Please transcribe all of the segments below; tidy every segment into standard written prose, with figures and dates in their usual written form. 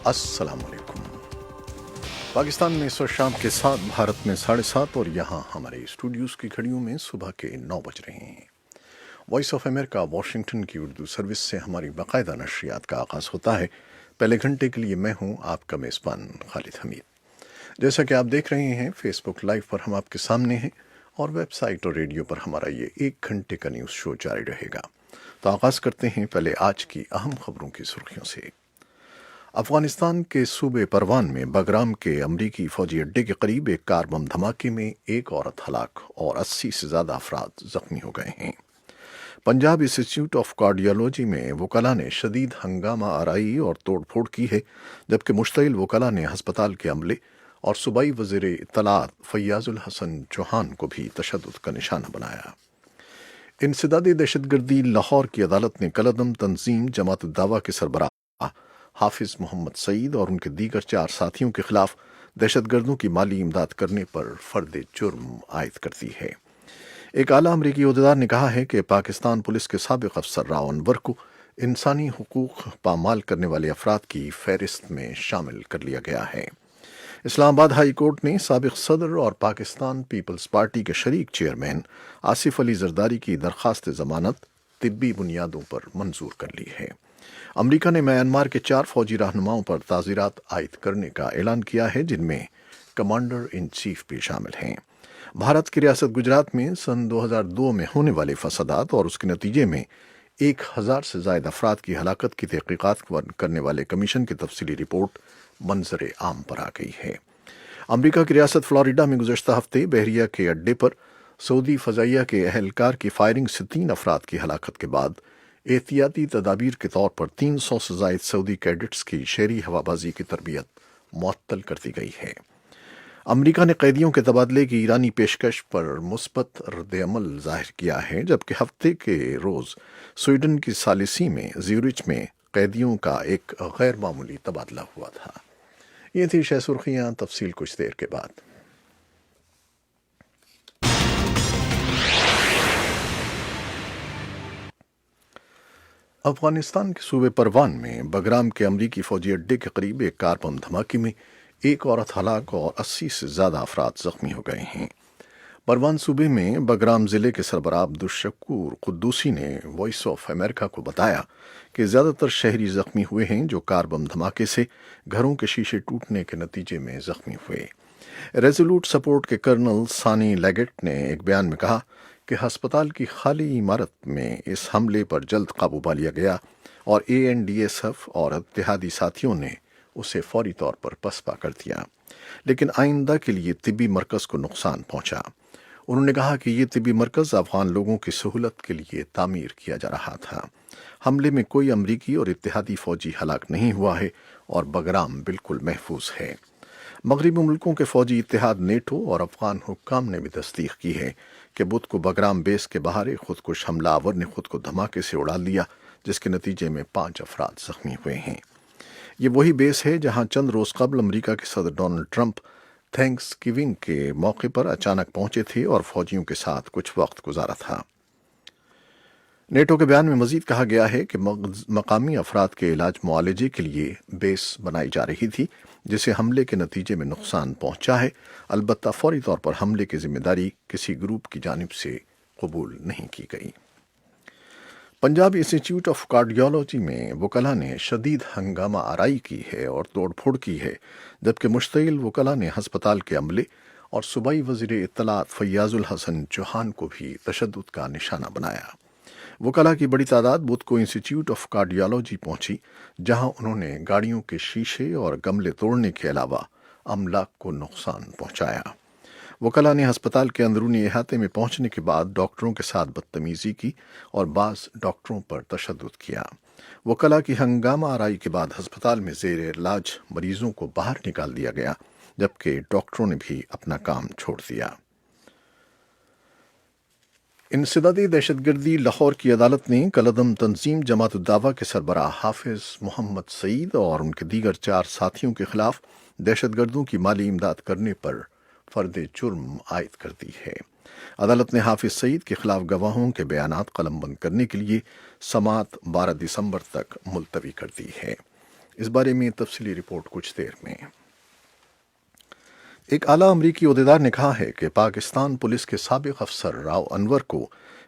अस्सलाम वालेकुम। पाकिस्तान में इस वक्त शाम के 7, भारत में 7:30 और यहाँ हमारे स्टूडियोज़ की घड़ियों में सुबह के 9 बज रहे हैं। वॉइस ऑफ अमेरिका वाशिंगटन की उर्दू सर्विस से हमारी बाकायदा नशरियात का आगाज़ होता है। पहले घंटे के लिए मैं हूँ आपका मेज़बान खालिद हमीद। जैसा कि आप देख रहे हैं, फेसबुक लाइव पर हम आपके सामने हैं और वेबसाइट और रेडियो पर हमारा ये 1 घंटे का न्यूज़ शो जारी रहेगा। तो आगाज़ करते हैं पहले आज की अहम खबरों की सुर्खियों से। अफगानिस्तान के सूबे परवान में बगराम के अमरीकी फौजी अड्डे के करीब एक कार बम धमाके में एक औरत हलाक और 80 से ज़्यादा अफराद जख्मी हो गए हैं। पंजाब इंस्टीट्यूट ऑफ कार्डियोलॉजी में वकला ने शदीद हंगामा आराई और तोड़फोड़ की है, जबकि मुश्तइल वकला ने हस्पताल के अमले और सूबाई वज़ीर इत्तलात फैयाजुल हसन चौहान को भी तशद्दुद का निशाना बनाया। इंसदादी दहशतगर्दी लाहौर की अदालत ने कलअदम तंजीम जमात दावा के सरबराह हाफिज मोहम्मद सईद और उनके दीगर 4 साथियों के खिलाफ दहशतगर्दों की माली इमदाद करने पर फर्द जुर्म आयद कर दी है। एक आला अमरीकी ओहदेदार ने कहा है कि पाकिस्तान पुलिस के साबिक अफसर राव अनवर को इंसानी हुकूक पामाल करने वाले अफराद की फहरिस्त में शामिल कर लिया गया है। इस्लामाबाद हाई कोर्ट ने साबिक सदर और पाकिस्तान पीपल्स पार्टी के शरीक चेयरमैन आसिफ अली जरदारी की दरख्वास्त जमानत तिब्बी बुनियादों पर मंजूर कर ली है। अमरीका ने म्यांमार के 4 फौजी रहनुमाओं पर ताज़ीरात आयद करने का ऐलान किया है, जिनमें कमांडर इन चीफ भी शामिल हैं। भारत की रियासत गुजरात में सन 2002 में होने वाले फसादात और उसके नतीजे में 1000 से ज़ायद अफराद की हलाकत की तहकीकात करने वाले कमीशन की तफसीली रिपोर्ट मंजर आम पर आ गई है। अमरीका की रियासत फ्लोरिडा में गुज़श्ता हफ्ते बहरिया के अड्डे पर सऊदी फ़ज़ाइया के अहलकार की फायरिंग से 3 अफराद की हलाकत के बाद एहतियाती तदाबीर के तौर पर 300 से ज़ायद सऊदी कैडेट्स की शहरी हवाबाजी की तरबियत मुअत्तल कर दी गई है। अमरीका ने कैदियों के तबादले की ईरानी पेशकश पर मुस्बत रद्द-ए-अमल ज़ाहिर किया है, जबकि हफ्ते के रोज़ स्वीडन की सालिसी में ज्यूरिच में कैदियों का एक गैर मामूली तबादला हुआ था। ये थी शह सुर्खियाँ, तफसील कुछ देर के बाद। अफगानिस्तान के सूबे परवान में बगराम के अमरीकी फौजी अड्डे के करीब एक कार बम धमाके में एक औरत हलाक और 80 से ज़्यादा अफराद जख्मी हो गए हैं। परवान सूबे में बगराम ज़िले के सरबराह अब्दुश्शकूर कुद्दूसी ने वॉइस ऑफ अमेरिका को बताया कि ज़्यादातर शहरी जख्मी हुए हैं, जो कार बम धमाके से घरों के शीशे टूटने के नतीजे में जख्मी हुए। रेजोल्यूट सपोर्ट के कर्नल सानी लेगेट ने एक बयान में कहा कि हस्पताल की खाली इमारत में इस हमले पर जल्द काबू पा लिया गया और ANDSF और इत्तेहादी साथियों ने उसे फौरी तौर पर पसपा कर दिया, लेकिन आइंदा के लिए तिब्बी मरकज़ को नुकसान पहुंचा। उन्होंने कहा कि ये तिब्बी मरकज़ अफगान लोगों की सहूलत के लिए तामीर किया जा रहा था। हमले में कोई अमरीकी और इत्तेहादी फौजी हलाक नहीं हुआ है और बगराम बिल्कुल महफूज है। मगरबी मुल्कों के फौजी इत्तेहाद नेटो और अफगान हुक्काम ने भी तस्दीक की है कि बुध को बगराम बेस के बाहर एक खुदकुश हमलावर ने खुद को धमाके से उड़ा लिया, जिसके नतीजे में 5 अफराद जख्मी हुए हैं। ये वही बेस है जहां चंद रोज़ कबल अमरीका के सदर डोनाल्ड ट्रंप थैंक्स गिविंग के मौके पर अचानक पहुंचे थे और फौजियों के साथ कुछ वक्त गुजारा था। नेटो के बयान में मजीद कहा गया है कि मकामी अफराद के इलाज मुआलजे के लिए बेस बनाई जा रही थी, जिसे हमले के नतीजे में नुकसान पहुंचा है। अलबत्ता फौरी तौर पर हमले की जिम्मेदारी किसी ग्रुप की जानिब से कबूल नहीं की गई। पंजाब इंस्टीट्यूट ऑफ कार्डियोलॉजी में वकला ने शदीद हंगामा आराई की है और तोड़फोड़ की है, जबकि मुश्तइल वकला ने हस्पताल के अमले और सूबाई वज़ीर इत्तलात फैयाजुल हसन चौहान को भी तशद्दुद का निशाना बनाया। वकला की बड़ी तादाद बुध को इंस्टीट्यूट ऑफ कार्डियोलॉजी पहुंची, जहां उन्होंने गाड़ियों के शीशे और गमले तोड़ने के अलावा अमलाक को नुकसान पहुंचाया। वकला ने हस्पताल के अंदरूनी अहाते में पहुंचने के बाद डॉक्टरों के साथ बदतमीजी की और बाज़ डॉक्टरों पर तशद्दुद किया। वकला की हंगामा आराई के बाद हस्पताल में ज़ेर इलाज मरीजों को बाहर निकाल दिया गया, जबकि डॉक्टरों ने भी अपना काम छोड़ दिया। इंसदादी दहशतगर्दी लाहौर की अदालत ने कलअदम तंजीम जमात दावा के सरबराह हाफिज मोहम्मद सईद और उनके दीगर 4 साथियों के खिलाफ दहशतगर्दों की माली इमदाद करने पर फर्द जुर्म आयद कर दी है। अदालत ने हाफिज सईद के खिलाफ गवाहों के बयानात कलमबंद करने के लिए समात 12 दिसंबर तक मुलतवी कर दी है। اس بارے میں تفصیلی رپورٹ کچھ دیر میں۔ ایک اعلیٰ امریکی عہدیدار نے کہا ہے کہ پاکستان پولیس کے سابق افسر راؤ انور کو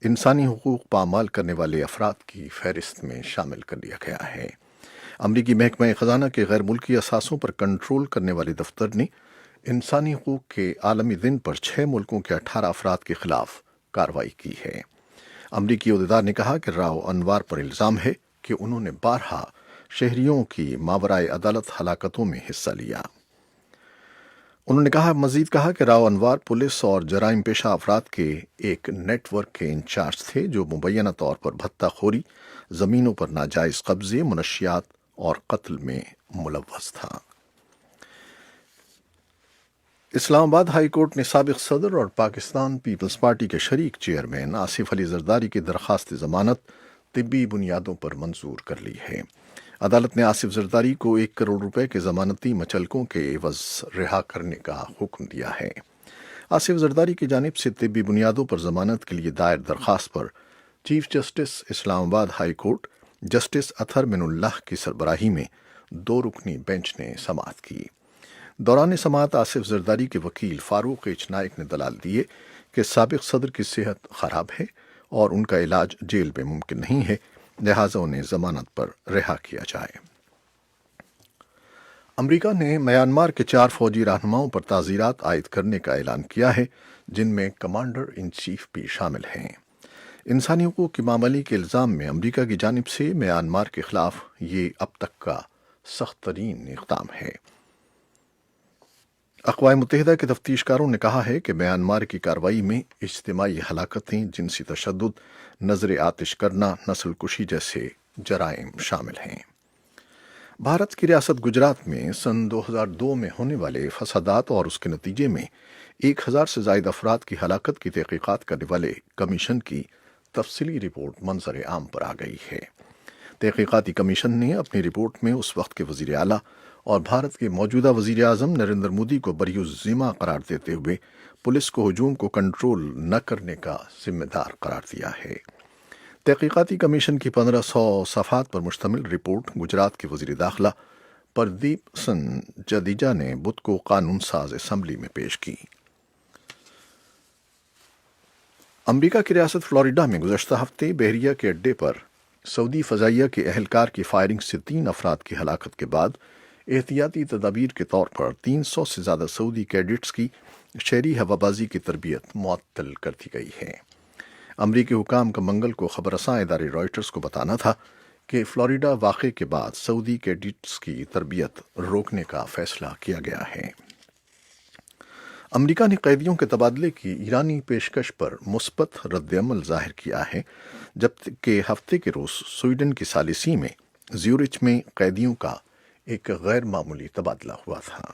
انسانی حقوق پامال کرنے والے افراد کی فہرست میں شامل کر لیا گیا ہے۔ امریکی محکمہ خزانہ کے غیر ملکی اثاثوں پر کنٹرول کرنے والے دفتر نے انسانی حقوق کے عالمی دن پر 6 ملکوں کے 18 افراد کے خلاف کارروائی کی ہے۔ امریکی عہدیدار نے کہا کہ راؤ انور پر الزام ہے کہ انہوں نے بارہا شہریوں کی ماورائے عدالت ہلاکتوں میں حصہ لیا۔ انہوں نے مزید کہا کہ راؤ انور پولیس اور جرائم پیشہ افراد کے ایک نیٹ ورک کے انچارج تھے جو مبینہ طور پر بھتہ خوری، زمینوں پر ناجائز قبضے، منشیات اور قتل میں ملوث تھا۔ اسلام آباد ہائی کورٹ نے سابق صدر اور پاکستان پیپلز پارٹی کے شریک چیئرمین آصف علی زرداری کی درخواست ضمانت طبی بنیادوں پر منظور کر لی ہے۔ عدالت نے آصف زرداری کو 1 کروڑ روپے کے ضمانتی مچلکوں کے عوض رہا کرنے کا حکم دیا ہے۔ آصف زرداری کی جانب سے طبی بنیادوں پر ضمانت کے لیے دائر درخواست پر چیف جسٹس اسلام آباد ہائی کورٹ جسٹس اطہر من اللہ کی سربراہی میں 2 رکنی بینچ نے سماعت کی۔ دوران سماعت آصف زرداری کے وکیل فاروق ایچ نائک نے دلال دیے کہ سابق صدر کی صحت خراب ہے اور ان کا علاج جیل میں ممکن نہیں ہے، لہٰذا انہیں ضمانت پر رہا کیا جائے۔ امریکہ نے میانمار کے 4 فوجی رہنماؤں پر تعزیرات عائد کرنے کا اعلان کیا ہے، جن میں کمانڈر ان چیف بھی شامل ہیں۔ انسانی حقوق کی پامالی کے الزام میں امریکہ کی جانب سے میانمار کے خلاف یہ اب تک کا سخت ترین اقدام ہے۔ اقوام متحدہ کے تفتیش کاروں نے کہا ہے کہ میانمار کی کارروائی میں اجتماعی ہلاکتیں، جنسی تشدد، نظر آتش کرنا، نسل کشی جیسے جرائم شامل ہیں۔ بھارت کی ریاست گجرات میں سن 2002 میں ہونے والے فسادات اور اس کے نتیجے میں 1000 سے زائد افراد کی ہلاکت کی تحقیقات کرنے والے کمیشن کی تفصیلی رپورٹ منظر عام پر آ گئی ہے۔ تحقیقاتی کمیشن نے اپنی رپورٹ میں اس وقت کے وزیر اعلیٰ اور بھارت کے موجودہ وزیر اعظم نریندر مودی کو بری الذمہ قرار دیتے ہوئے پولیس کو ہجوم کو کنٹرول نہ کرنے کا ذمہ دار قرار دیا ہے۔ تحقیقاتی کمیشن کی 1500 صفحات پر مشتمل رپورٹ گجرات کے وزیر داخلہ پردیپ سنگھ جڈیجا نے بدھ کو قانون ساز اسمبلی میں پیش کی۔ امریکہ کی ریاست فلوریڈا میں گزشتہ ہفتے بحریہ کے اڈے پر سعودی فضائیہ کے اہلکار کی فائرنگ سے 3 افراد کی ہلاکت کے بعد احتیاطی تدابیر کے طور پر 300 سے زیادہ سعودی کیڈٹس کی شہری ہوابازی کی تربیت معطل کر دی گئی ہے۔ امریکی حکام کا منگل کو خبر رساں ادارے رائٹرز کو بتانا تھا کہ فلوریڈا واقعے کے بعد سعودی کیڈٹس کی تربیت روکنے کا فیصلہ کیا گیا ہے۔ امریکہ نے قیدیوں کے تبادلے کی ایرانی پیشکش پر مثبت رد عمل ظاہر کیا ہے، جبکہ ہفتے کے روز سویڈن کی ثالثی میں زیورچ میں قیدیوں کا ایک غیر معمولی تبادلہ ہوا تھا۔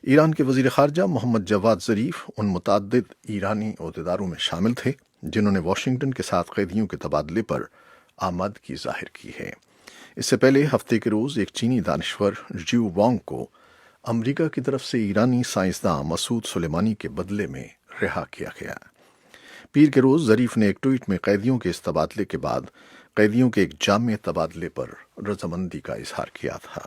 ایران کے وزیر خارجہ محمد جواد ظریف ان متعدد ایرانی عہدیداروں میں شامل تھے جنہوں نے واشنگٹن کے ساتھ قیدیوں کے تبادلے پر آمادگی ظاہر کی ہے۔ اس سے پہلے ہفتے کے روز ایک چینی دانشور ژیو وانگ کو امریکہ کی طرف سے ایرانی سائنسداں مسعود سلیمانی کے بدلے میں رہا کیا گیا۔ پیر کے روز ظریف نے ایک ٹویٹ میں قیدیوں کے اس تبادلے کے بعد قیدیوں کے ایک جامع تبادلے پر رضامندی کا اظہار کیا تھا۔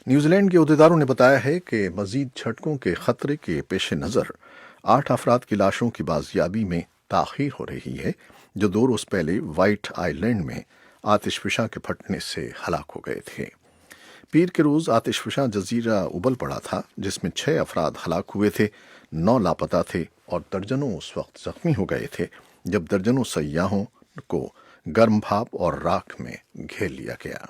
نیوزی لینڈ کے عہدیداروں نے بتایا ہے کہ مزید جھٹکوں کے خطرے کے پیش نظر 8 افراد کی لاشوں کی بازیابی میں تاخیر ہو رہی ہے، جو 2 روز پہلے وائٹ آئی لینڈ میں آتش فشاں کے پھٹنے سے ہلاک ہو گئے تھے۔ پیر کے روز آتش فشاں جزیرہ ابل پڑا تھا، جس میں 6 افراد ہلاک ہوئے تھے، 9 لاپتہ تھے اور درجنوں اس وقت زخمی ہو گئے تھے جب درجنوں سیاحوں کو گرم بھاپ اور راکھ میں گھیر لیا گیا۔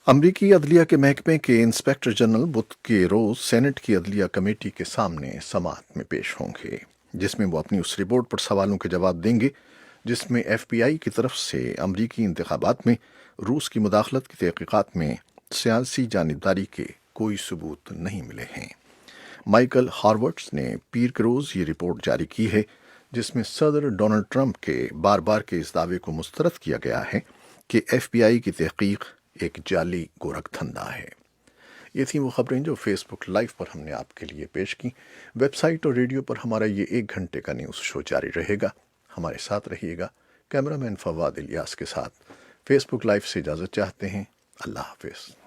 امریکی عدلیہ کے محکمے کے انسپکٹر جنرل بدھ کے روز سینٹ کی عدلیہ کمیٹی کے سامنے سماعت میں پیش ہوں گے، جس میں وہ اپنی اس رپورٹ پر سوالوں کے جواب دیں گے جس میں ایف بی آئی کی طرف سے امریکی انتخابات میں روس کی مداخلت کی تحقیقات میں سیاسی جانبداری کے کوئی ثبوت نہیں ملے ہیں۔ مائیکل ہاروڈز نے پیر کے روز یہ رپورٹ جاری کی ہے، جس میں صدر ڈونلڈ ٹرمپ کے بار بار کے اس دعوے کو مسترد کیا گیا ہے کہ ایف بی آئی کی تحقیق ایک جعلی گورکھ دھندا ہے۔ یہ تھیں وہ خبریں جو فیس بک لائیو پر ہم نے آپ کے لیے پیش کی۔ ویب سائٹ اور ریڈیو پر ہمارا یہ 1 گھنٹے کا نیوز شو جاری رہے گا۔ ہمارے ساتھ رہیے گا۔ کیمرہ مین فواد الیاس کے ساتھ فیس بک لائیو سے اجازت چاہتے ہیں۔ اللہ حافظ۔